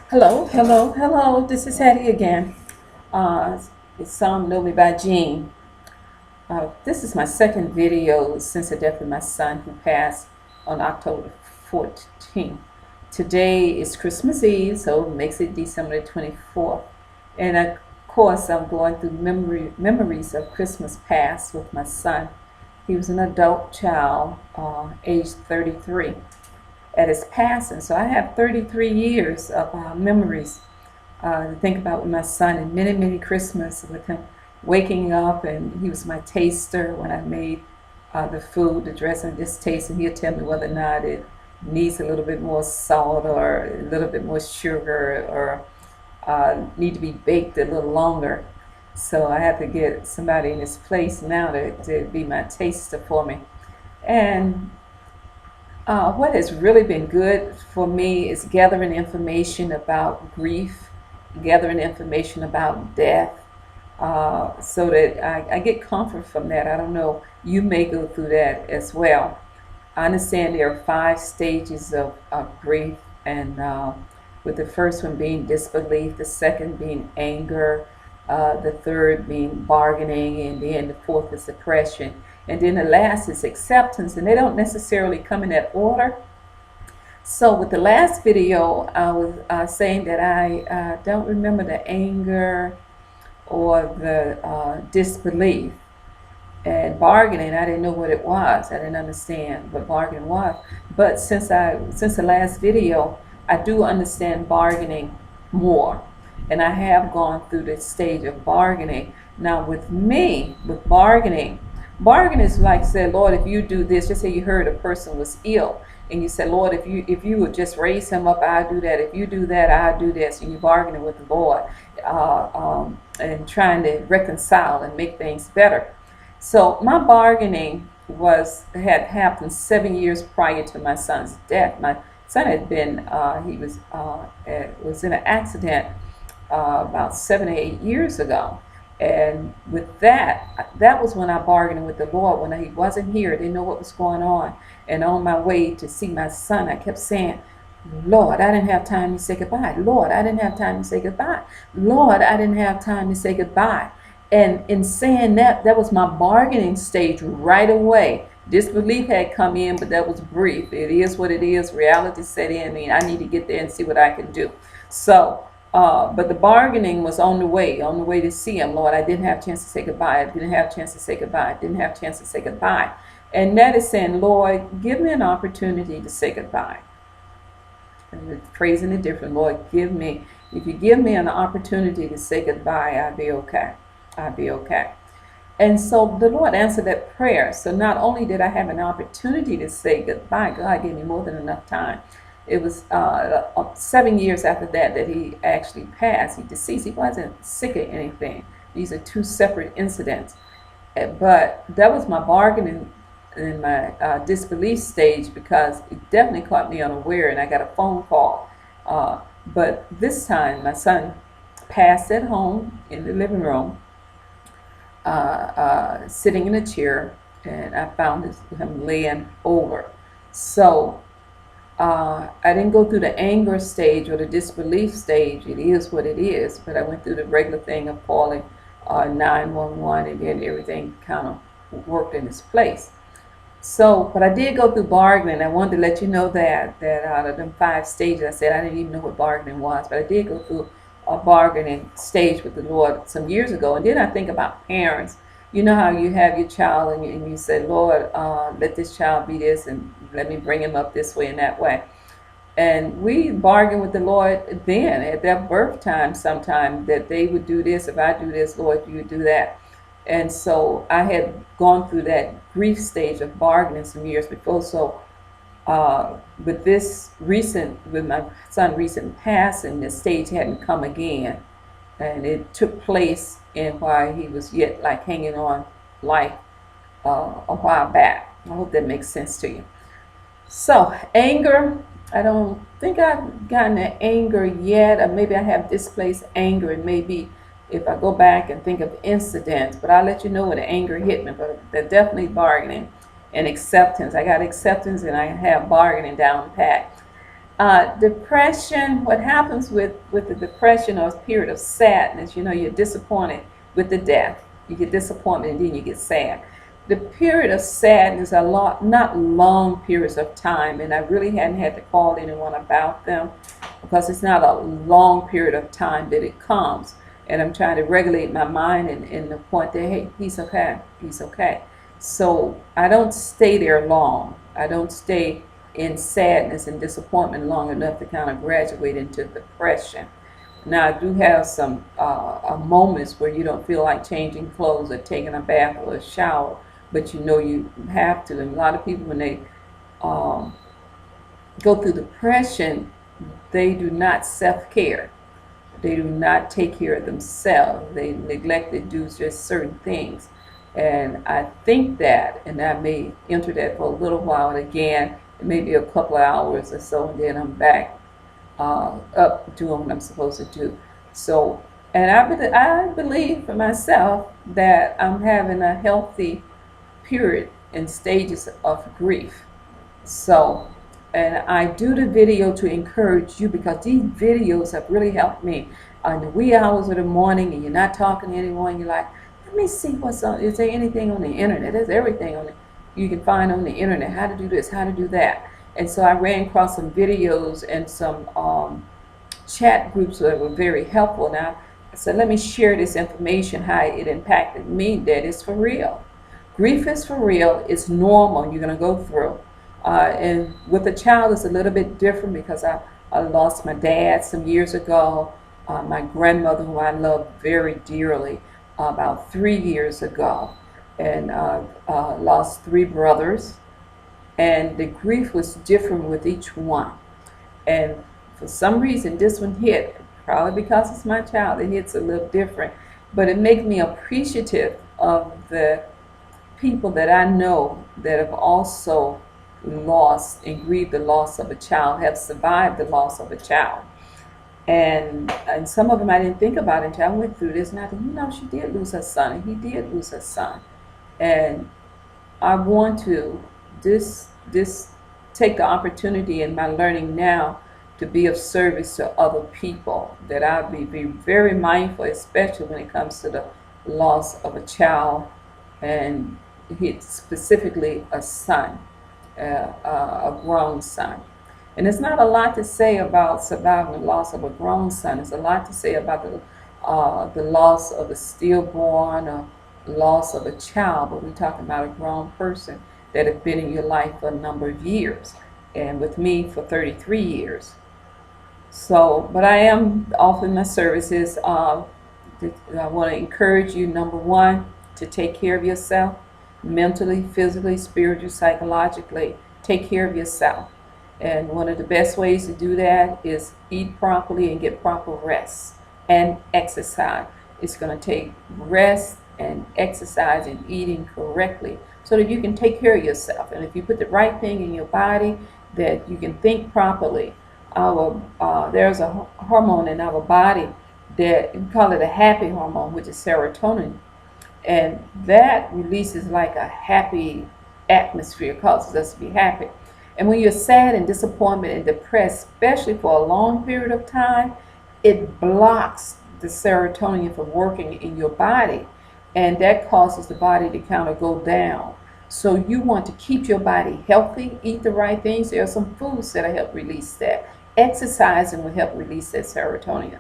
Hello, hello, hello. This is Hattie again. Uh, it's Song Know Me by Jean. This is my second video since the death of my son who passed on October 14th. Today is Christmas Eve, so it makes it December 24th. And of course, I'm going through memories of Christmas past with my son. He was an adult child, aged 33 at his passing. So I have 33 years of memories to think about with my son, and many, many Christmas with him waking up, and he was my taster when I made the food, the dressing, just taste, and he'd tell me whether or not it needs a little bit more salt or a little bit more sugar or need to be baked a little longer. So I have to get somebody in his place now to be my taster for me. And what has really been good for me is gathering information about grief, gathering information about death, so that I get comfort from that. I don't know, you may go through that as well. I understand there are 5 stages of grief, and with the first one being disbelief, the second being anger, the third being bargaining, and then the fourth is depression. And then the last is acceptance, and they don't necessarily come in that order. So with the last video, I was saying that I don't remember the anger or the disbelief. And bargaining, I didn't know what it was. I didn't understand what bargaining was. But since the last video, I do understand bargaining more. And I have gone through this stage of bargaining. Now with me, with bargaining is like, say, Lord, if you do this, just say you heard a person was ill, and you said, Lord, if you would just raise him up, I'll do that. If you do that, I'll do this. And you're bargaining with the Lord, and trying to reconcile and make things better. So my bargaining had happened 7 years prior to my son's death. My son had been he was in an accident about 7 or 8 years ago. And with that was when I bargained with the Lord. When he wasn't here, I didn't know what was going on. And on my way to see my son, I kept saying, Lord, I didn't have time to say goodbye. Lord, I didn't have time to say goodbye. Lord, I didn't have time to say goodbye. And in saying that, that was my bargaining stage right away. Disbelief had come in, but that was brief. It is what it is. Reality set in. I need to get there and see what I can do. So, but the bargaining was on the way to see him. Lord, I didn't have a chance to say goodbye. I didn't have a chance to say goodbye. I didn't have a chance to say goodbye. And that is saying, Lord, give me an opportunity to say goodbye. And praising it different. Lord, if you give me an opportunity to say goodbye, I'll be okay. I'll be okay. And so the Lord answered that prayer. So not only did I have an opportunity to say goodbye, God gave me more than enough time. It was 7 years after that he actually passed. He deceased. He wasn't sick or anything. These are two separate incidents. But that was my bargaining in my disbelief stage, because it definitely caught me unaware, and I got a phone call. But this time, my son passed at home in the living room, sitting in a chair, and I found him laying over. So I didn't go through the anger stage or the disbelief stage. It is what it is. But I went through the regular thing of calling 911, and then everything kind of worked in its place. So, but I did go through bargaining. I wanted to let you know that out of them 5 stages, I said I didn't even know what bargaining was, but I did go through a bargaining stage with the Lord some years ago. And then I think about parents. You know how you have your child, and you say, Lord, let this child be this, and let me bring him up this way and that way. And we bargain with the Lord then at their birth time sometime, that they would do this. If I do this, Lord, you would do that. And so I had gone through that grief stage of bargaining some years before. So with my son's recent passing, the stage hadn't come again. And it took place in while he was yet like hanging on life a while back. I hope that makes sense to you. So anger, I don't think I've gotten to anger yet, or maybe I have displaced anger, and maybe if I go back and think of incidents, but I'll let you know when the anger hit me. But they're definitely bargaining and acceptance. I got acceptance, and I have bargaining down pat. Depression, what happens with the depression or period of sadness, you're disappointed with the death. You get disappointed and then you get sad. The period of sadness are not long periods of time, and I really hadn't had to call anyone about them because it's not a long period of time that it comes. And I'm trying to regulate my mind and the point that, hey, he's okay, he's okay. So I don't stay there long. I don't stay in sadness and disappointment long enough to kind of graduate into depression. Now, I do have some moments where you don't feel like changing clothes or taking a bath or a shower, but you have to. And a lot of people, when they go through depression, they do not self-care. They do not take care of themselves. They neglect to do just certain things. And I think that, and I may enter that for a little while, and again, maybe a couple of hours or so, and then I'm back up doing what I'm supposed to do. So, and I believe for myself that I'm having a healthy period and stages of grief. So, and I do the video to encourage you because these videos have really helped me in the wee hours of the morning, and you're not talking to anyone. You're like, let me see what's on. Is there anything on the internet? There's everything on it. You can find on the internet how to do this, how to do that. And so I ran across some videos and some chat groups that were very helpful. Now, I said, let me share this information, how it impacted me, that it's for real. Grief is for real. It's normal. You're going to go through. And with a child, it's a little bit different because I lost my dad some years ago, my grandmother, who I love very dearly, about 3 years ago, and lost 3 brothers. And the grief was different with each one. And for some reason, this one hit, probably because it's my child, it hits a little different. But it makes me appreciative of the people that I know that have also lost and grieved the loss of a child, have survived the loss of a child. And some of them I didn't think about until I went through this. And I thought, she did lose her son, and he did lose her son. And I want to take the opportunity in my learning now to be of service to other people, that I'll be very mindful, especially when it comes to the loss of a child, and specifically a son, a grown son. And there's not a lot to say about surviving the loss of a grown son. There's a lot to say about the loss of a stillborn or loss of a child, but we're talking about a grown person that have been in your life for a number of years, and with me for 33 years. So, but I am offering my services. I want to encourage you, number one, to take care of yourself, mentally, physically, spiritually, psychologically. Take care of yourself. And one of the best ways to do that is eat properly and get proper rest and exercise. It's going to take rest and exercise and eating correctly so that you can take care of yourself. And if you put the right thing in your body, that you can think properly. There's a hormone in our body that we call it a happy hormone, which is serotonin. And that releases like a happy atmosphere, causes us to be happy. And when you're sad and disappointed and depressed, especially for a long period of time, it blocks the serotonin from working in your body. And that causes the body to kind of go down. So you want to keep your body healthy, eat the right things. There are some foods that help release that. Exercising will help release that serotonin.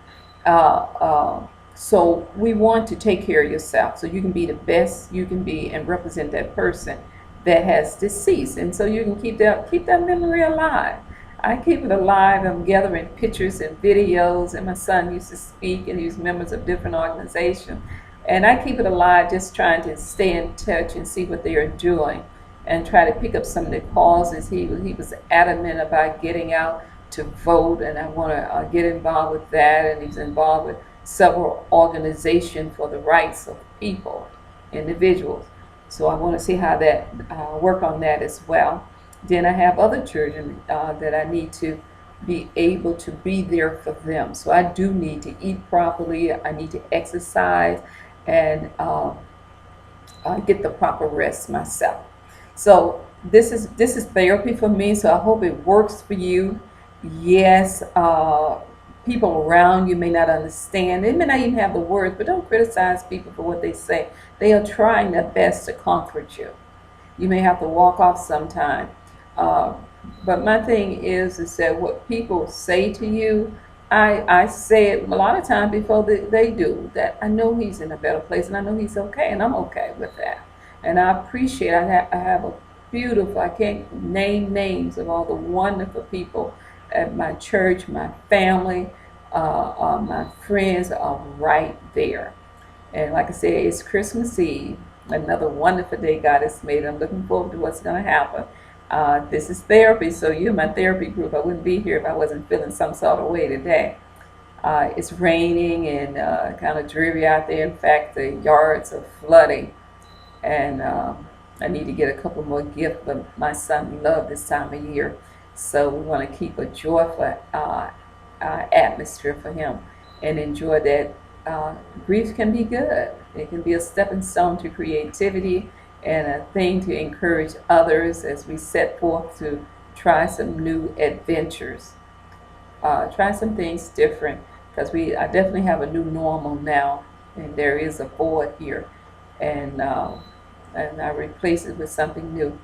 So we want to take care of yourself so you can be the best you can be and represent that person that has deceased. And so you can keep that memory alive. I keep it alive. I'm gathering pictures and videos, and my son used to speak, and he was members of different organizations. And I keep it alive, just trying to stay in touch and see what they are doing and try to pick up some of the causes. He was adamant about getting out to vote, and I want to get involved with that. And he's involved with several organizations for the rights of people, individuals. So I want to see how that work on that as well. Then I have other children that I need to be able to be there for them. So I do need to eat properly. I need to exercise and get the proper rest myself. So this is therapy for me. So I hope it works for you. Yes, people around you may not understand. They may not even have the words, but don't criticize people for what they say. They are trying their best to comfort you. You may have to walk off sometime. Uh, but my thing is that what people say to you, I say it a lot of times before they do, that I know he's in a better place and I know he's okay and I'm okay with that. And I appreciate, I have a beautiful, I can't name names of all the wonderful people at my church, my family, my friends are right there. And like I said, it's Christmas Eve, another wonderful day God has made. I'm looking forward to what's going to happen. This is therapy, so you're my therapy group. I wouldn't be here if I wasn't feeling some sort of way today. It's raining and kind of dreary out there. In fact, the yards are flooding, and I need to get a couple more gifts. But my son loves this time of year, so we want to keep a joyful atmosphere for him and enjoy that. Grief can be good. It can be a stepping stone to creativity and a thing to encourage others as we set forth to try some new adventures. Try some things different, because I definitely have a new normal now, and there is a board here, and I replace it with something new.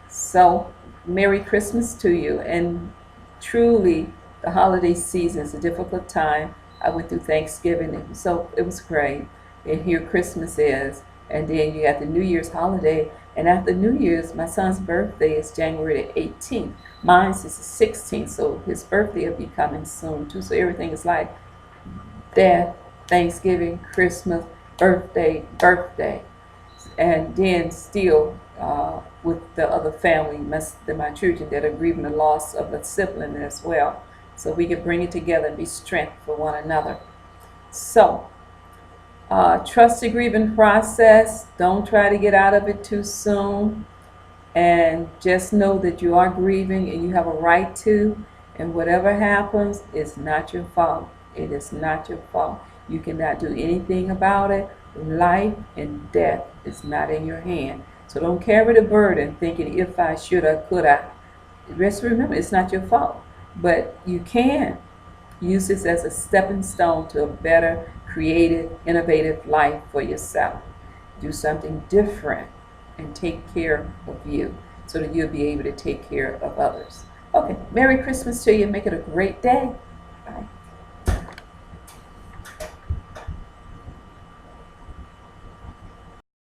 So, Merry Christmas to you, and truly, the holiday season is a difficult time. I went through Thanksgiving, so it was great. And here Christmas is, and then you got the New Year's holiday. And after New Year's, my son's birthday is January the 18th. Mine is the 16th, so his birthday will be coming soon too. So everything is like death, Thanksgiving, Christmas, birthday. And then still with the other family, my children that are grieving the loss of a sibling as well. So we can bring it together and be strength for one another. So trust the grieving process. Don't try to get out of it too soon. And just know that you are grieving and you have a right to. And whatever happens, it's not your fault. It is not your fault. You cannot do anything about it. Life and death is not in your hand. So don't carry the burden thinking if I should or could I. Just remember, it's not your fault. But you can use this as a stepping stone to a better, creative, innovative life for yourself. Do something different and take care of you so that you'll be able to take care of others. Okay, Merry Christmas to you. Make it a great day. Bye.